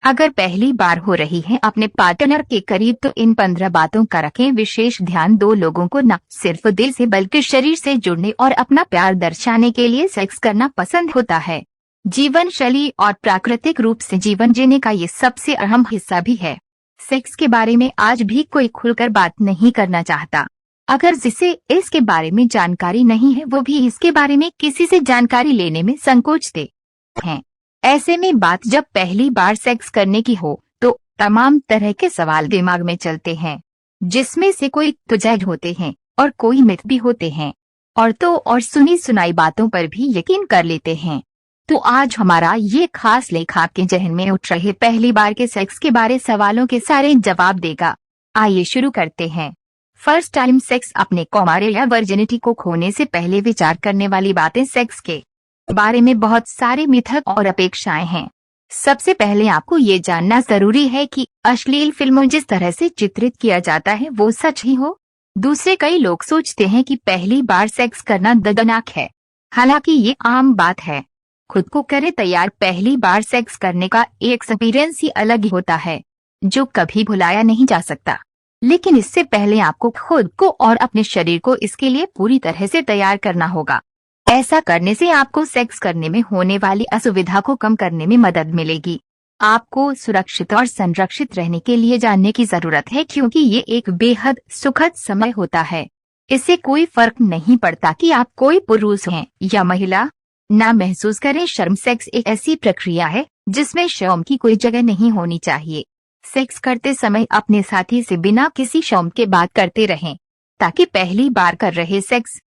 अगर पहली बार हो रही है अपने पार्टनर के करीब तो इन 15 बातों का रखें विशेष ध्यान। दो लोगों को न सिर्फ दिल से बल्कि शरीर से जुड़ने और अपना प्यार दर्शाने के लिए सेक्स करना पसंद होता है। जीवन शैली और प्राकृतिक रूप से जीवन जीने का ये सबसे अहम हिस्सा भी है। सेक्स के बारे में आज भी कोई खुलकर बात नहीं करना चाहता। अगर जिसे इसके बारे में जानकारी नहीं है वो भी इसके बारे में किसी से जानकारी लेने में संकोचते हैं। ऐसे में बात जब पहली बार सेक्स करने की हो तो तमाम तरह के सवाल दिमाग में चलते हैं, जिसमें से कोई तो जज होते हैं और कोई मिथ भी होते हैं और सुनी सुनाई बातों पर भी यकीन कर लेते हैं। तो आज हमारा ये खास लेख आपके जहन में उठ रहे पहली बार के सेक्स के बारे सवालों के सारे जवाब देगा। आइए शुरू करते हैं। फर्स्ट टाइम सेक्स, अपने कौमार्य या वर्जिनिटी को खोने से पहले विचार करने वाली बातें। सेक्स के बारे में बहुत सारे मिथ और अपेक्षाएं हैं। सबसे पहले आपको ये जानना जरूरी है कि अश्लील फिल्मों जिस तरह से चित्रित किया जाता है वो सच ही हो। दूसरे कई लोग सोचते हैं कि पहली बार सेक्स करना दर्दनाक है, हालांकि ये आम बात है। खुद को करे तैयार, पहली बार सेक्स करने का एक एक्सपीरियंस ही अलग होता है जो कभी भुलाया नहीं जा सकता। लेकिन इससे पहले आपको खुद को और अपने शरीर को इसके लिए पूरी तरह से तैयार करना होगा। ऐसा करने से आपको सेक्स करने में होने वाली असुविधा को कम करने में मदद मिलेगी। आपको सुरक्षित और संरक्षित रहने के लिए जानने की जरूरत है, क्योंकि ये एक बेहद सुखद समय होता है। इससे कोई फर्क नहीं पड़ता कि आप कोई पुरुष हैं या महिला। ना महसूस करें शर्म। सेक्स एक ऐसी प्रक्रिया है जिसमें शर्म की कोई जगह नहीं होनी चाहिए। सेक्स करते समय अपने साथी से बिना किसी शर्म के बात करते रहें, ताकि पहली बार कर रहे सेक्स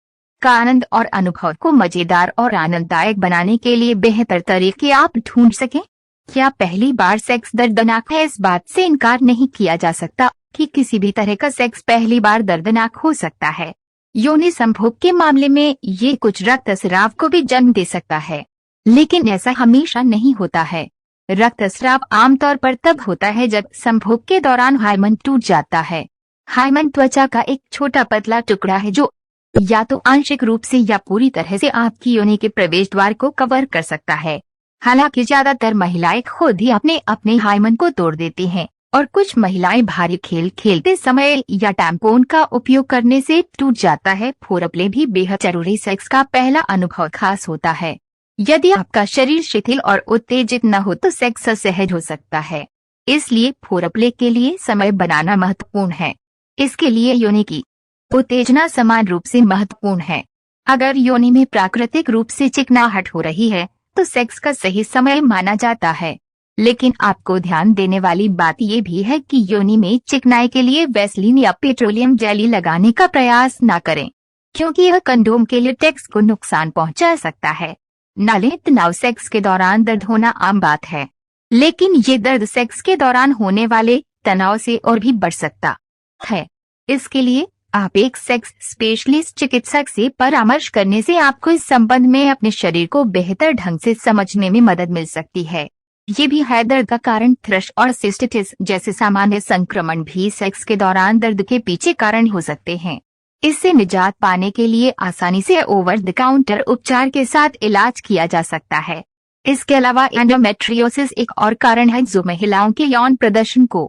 का आनंद और अनुभव को मजेदार और आनंददायक बनाने के लिए बेहतर तरीके आप ढूंढ सकें। क्या पहली बार सेक्स दर्दनाक है? इस बात से इनकार नहीं किया जा सकता कि किसी भी तरह का सेक्स पहली बार दर्दनाक हो सकता है। योनि संभोग के मामले में ये कुछ रक्तस्राव को भी जन्म दे सकता है, लेकिन ऐसा हमेशा नहीं होता है। रक्तस्राव आमतौर पर तब होता है जब संभोग के दौरान हाइमन टूट जाता है। हाइमन त्वचा का एक छोटा पतला टुकड़ा है जो या तो आंशिक रूप से या पूरी तरह से आपकी योनि के प्रवेश द्वार को कवर कर सकता है। हालांकि ज्यादातर महिलाएं खुद ही अपने अपने हाइमन को तोड़ देती हैं और कुछ महिलाएं भारी खेल खेलते समय या टैम्पोन का उपयोग करने से टूट जाता है। फोरप्ले भी बेहद जरूरी सेक्स का पहला अनुभव खास होता है। यदि आपका शरीर शिथिल और उत्तेजित न हो तो सेक्स असहज हो सकता है, इसलिए फोरप्ले के लिए समय बनाना महत्वपूर्ण है। इसके लिए योनि की उत्तेजना समान रूप से महत्वपूर्ण है। अगर योनि में प्राकृतिक रूप से चिकनाहट हो रही है तो सेक्स का सही समय माना जाता है। लेकिन आपको ध्यान देने वाली बात यह भी है कि योनि में चिकनाई के लिए वैसलीन या पेट्रोलियम जेली लगाने का प्रयास न करें, क्योंकि यह कंडोम के लेटेक्स को नुकसान पहुंचा सकता है। नाले तनाव। सेक्स के दौरान दर्द होना आम बात है, लेकिन ये दर्द सेक्स के दौरान होने वाले तनाव से और भी बढ़ सकता है। इसके लिए आप एक सेक्स स्पेशलिस्ट चिकित्सक से परामर्श करने से आपको इस संबंध में अपने शरीर को बेहतर ढंग से समझने में मदद मिल सकती है। ये भी है दर्द का कारण। थ्रश और सिस्टिटिस जैसे सामान्य संक्रमण भी सेक्स के दौरान दर्द के पीछे कारण हो सकते हैं। इससे निजात पाने के लिए आसानी से ओवर द काउंटर उपचार के साथ इलाज किया जा सकता है। इसके अलावा एंडोमेट्रियोसिस एक और कारण है जो महिलाओं के यौन प्रदर्शन को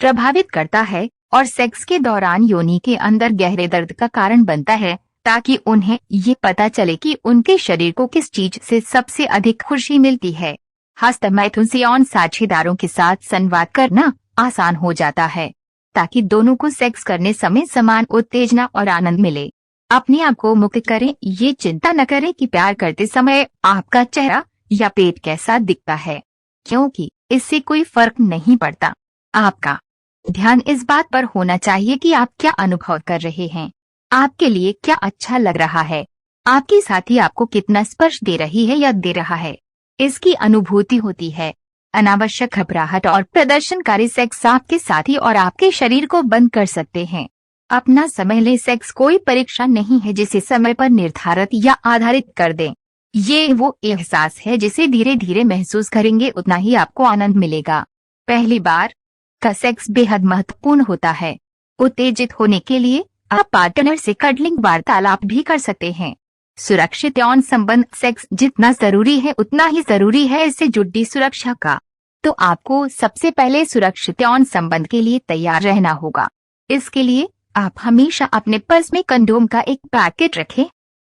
प्रभावित करता है और सेक्स के दौरान योनि के अंदर गहरे दर्द का कारण बनता है, ताकि उन्हें ये पता चले कि उनके शरीर को किस चीज से सबसे अधिक खुशी मिलती है। हस्तमैथुन से यौन साझेदारों के साथ संवाद करना आसान हो जाता है, ताकि दोनों को सेक्स करने समय समान उत्तेजना और आनंद मिले। अपने आप को मुक्त करें। ये चिंता न करें कि प्यार करते समय आपका चेहरा या पेट कैसा दिखता है, क्योंकि इससे कोई फर्क नहीं पड़ता। आपका ध्यान इस बात पर होना चाहिए कि आप क्या अनुभव कर रहे हैं, आपके लिए क्या अच्छा लग रहा है, आपकी साथी आपको कितना स्पर्श दे रही है या दे रहा है, इसकी अनुभूति होती है। अनावश्यक घबराहट और प्रदर्शनकारी सेक्स आपके साथी और आपके शरीर को बंद कर सकते हैं। अपना समय ले। सेक्स कोई परीक्षा नहीं है जिसे समय पर निर्धारित या आधारित कर दें। ये वो एहसास है जिसे धीरे धीरे महसूस करेंगे उतना ही आपको आनंद मिलेगा। पहली बार का सेक्स बेहद महत्वपूर्ण होता है। उत्तेजित होने के लिए आप पार्टनर से कडलिंग वार्तालाप भी कर सकते हैं। सुरक्षित यौन संबंध। सेक्स जितना जरूरी है उतना ही जरूरी है इससे जुड़ी सुरक्षा का। तो आपको सबसे पहले सुरक्षित यौन संबंध के लिए तैयार रहना होगा। इसके लिए आप हमेशा अपने पर्स में कंडोम का एक पैकेट रखें।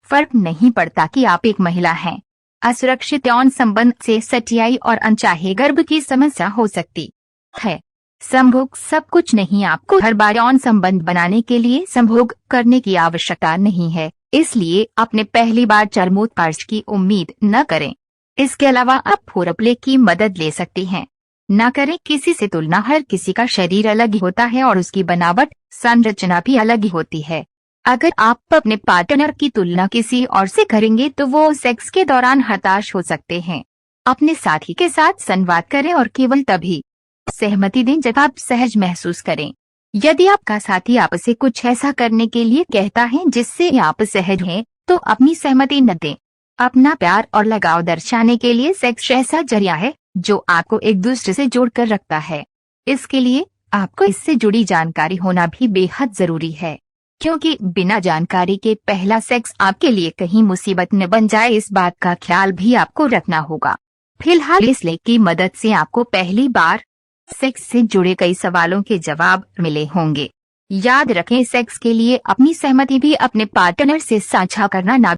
फर्क नहीं पड़ता कि आप एक महिला हैं। असुरक्षित यौन संबंध से सटियाई और अनचाहे गर्भ की समस्या हो सकती है। संभोग सब कुछ नहीं। आपको हर बार यौन संबंध बनाने के लिए संभोग करने की आवश्यकता नहीं है, इसलिए अपने पहली बार चरमोत्कर्ष की उम्मीद न करें। इसके अलावा आप फोरप्ले की मदद ले सकती हैं। न करें किसी से तुलना। हर किसी का शरीर अलग ही होता है और उसकी बनावट संरचना भी अलग ही होती है। अगर आप अपने पार्टनर की तुलना किसी और से करेंगे तो वो सेक्स के दौरान हताश हो सकते हैं। अपने साथी के साथ संवाद करें और केवल तभी सहमति दें जब आप सहज महसूस करें। यदि आपका साथी आपसे कुछ ऐसा करने के लिए कहता है जिससे आप सहज हैं, तो अपनी सहमति न दें। अपना प्यार और लगाव दर्शाने के लिए सेक्स ऐसा जरिया है जो आपको एक दूसरे से जोड़कर रखता है। इसके लिए आपको इससे जुड़ी जानकारी होना भी बेहद जरूरी है, क्योंकि बिना जानकारी के पहला सेक्स आपके लिए कहीं मुसीबत न बन जाए, इस बात का ख्याल भी आपको रखना होगा। फिलहाल इस लेख की मदद से आपको पहली बार सेक्स से जुड़े कई सवालों के जवाब मिले होंगे। याद रखें, सेक्स के लिए अपनी सहमति भी अपने पार्टनर से साझा करना ना